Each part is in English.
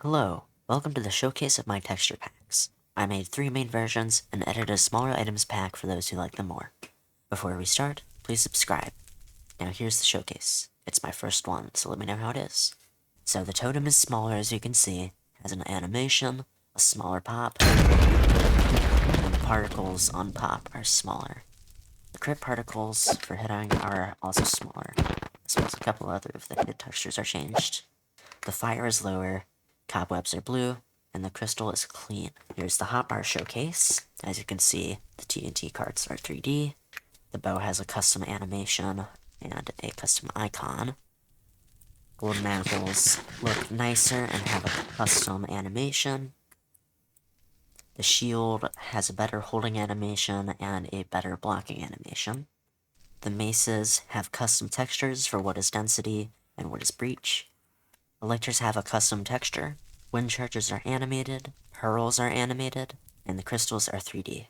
Hello, welcome to the showcase of my texture packs. I made 3 main versions and edited a smaller items pack for those who like them more. Before we start, please subscribe. Now here's the showcase. It's my first one, so let me know how it is. So the totem is smaller as you can see, has an animation, a smaller pop, and the particles on pop are smaller. The crit particles for hitting are also smaller, as well as a couple other of the hit textures are changed. The fire is lower, cobwebs are blue, and the crystal is clean. Here's the hotbar showcase. As you can see, the TNT carts are 3D. The bow has a custom animation and a custom icon. Gold mantles look nicer and have a custom animation. The shield has a better holding animation and a better blocking animation. The maces have custom textures for what is density and what is breach. Electors have a custom texture, wind charges are animated, hurls are animated, and the crystals are 3D.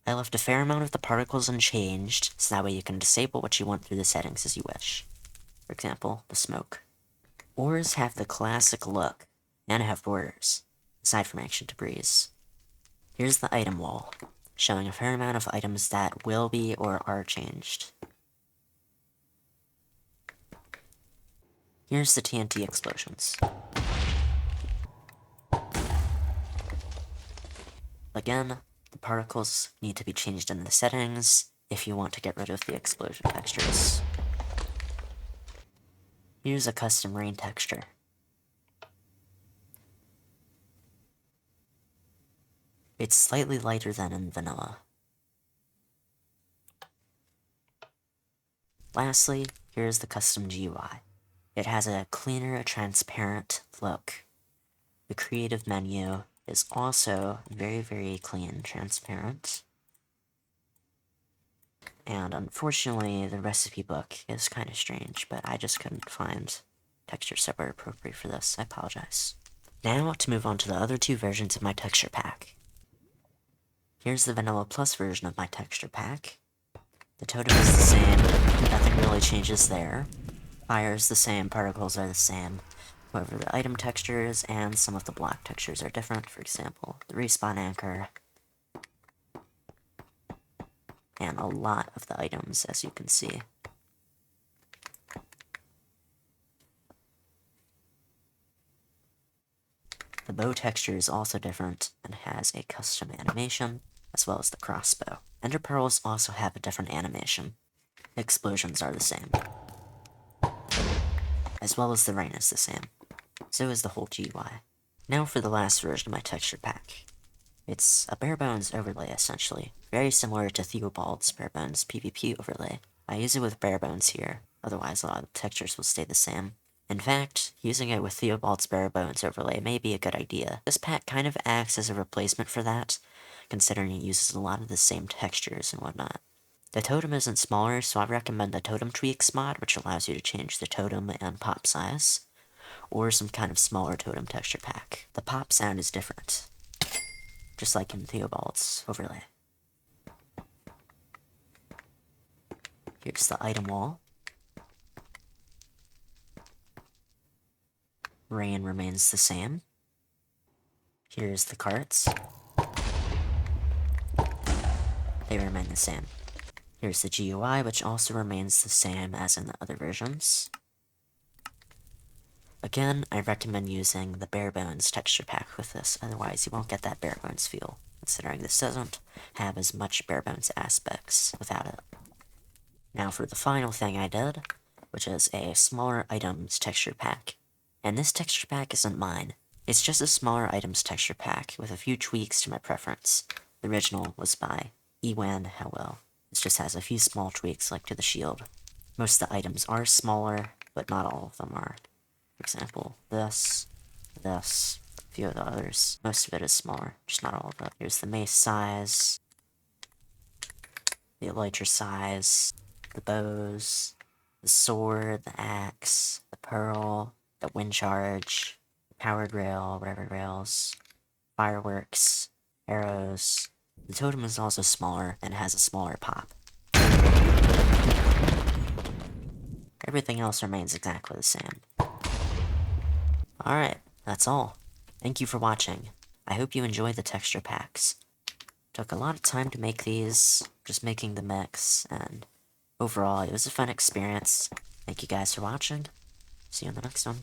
I left a fair amount of the particles unchanged, so that way you can disable what you want through the settings as you wish. For example, the smoke. Ores have the classic look, and have borders, aside from ancient debris. Here's the item wall, showing a fair amount of items that will be or are changed. Here's the TNT explosions. Again, the particles need to be changed in the settings if you want to get rid of the explosion textures. Here's a custom rain texture. It's slightly lighter than in vanilla. Lastly, here's the custom GUI. It has a cleaner, transparent look. The creative menu is also very clean, transparent. And unfortunately, the recipe book is kind of strange, but I just couldn't find textures that were appropriate for this. I apologize. Now, to move on to the other 2 versions of my texture pack. Here's the Vanilla Plus version of my texture pack. The totem is the same, nothing really changes there. Fire is the same, particles are the same. However, the item textures and some of the block textures are different. For example, the respawn anchor, and a lot of the items, as you can see. The bow texture is also different and has a custom animation, as well as the crossbow. Ender pearls also have a different animation. The explosions are the same, as well as the rain is the same. So is the whole GUI. Now for the last version of my texture pack. It's a Barebones overlay, essentially. Very similar to Theobalds Barebones PvP overlay. I use it with Barebones here, otherwise a lot of the textures will stay the same. In fact, using it with Theobalds Barebones overlay may be a good idea. This pack kind of acts as a replacement for that, considering it uses a lot of the same textures and whatnot. The totem isn't smaller, so I recommend the Totem Tweaks mod, which allows you to change the totem and pop size, or some kind of smaller totem texture pack. The pop sound is different, just like in Theobalds overlay. Here's the item wall. Rain remains the same. Here's the carts. They remain the same. Here's the GUI, which also remains the same as in the other versions. Again, I recommend using the Barebones texture pack with this, otherwise you won't get that Barebones feel, considering this doesn't have as much Barebones aspects without it. Now for the final thing I did, which is a smaller items texture pack. And this texture pack isn't mine. It's just a smaller items texture pack with a few tweaks to my preference. The original was by Ewan Howell. This just has a few small tweaks like to the shield. Most of the items are smaller, but not all of them are. For example, this, a few of the others. Most of it is smaller, just not all of it. Here's the mace size, the elytra size, the bows, the sword, the axe, the pearl, the wind charge, the powered rail, whatever rails, fireworks, arrows. The totem is also smaller and has a smaller pop. Everything else remains exactly the same. Alright, that's all. Thank you for watching. I hope you enjoy the texture packs. Took a lot of time to make these, just making the mix, and overall, it was a fun experience. Thank you guys for watching. See you on the next one.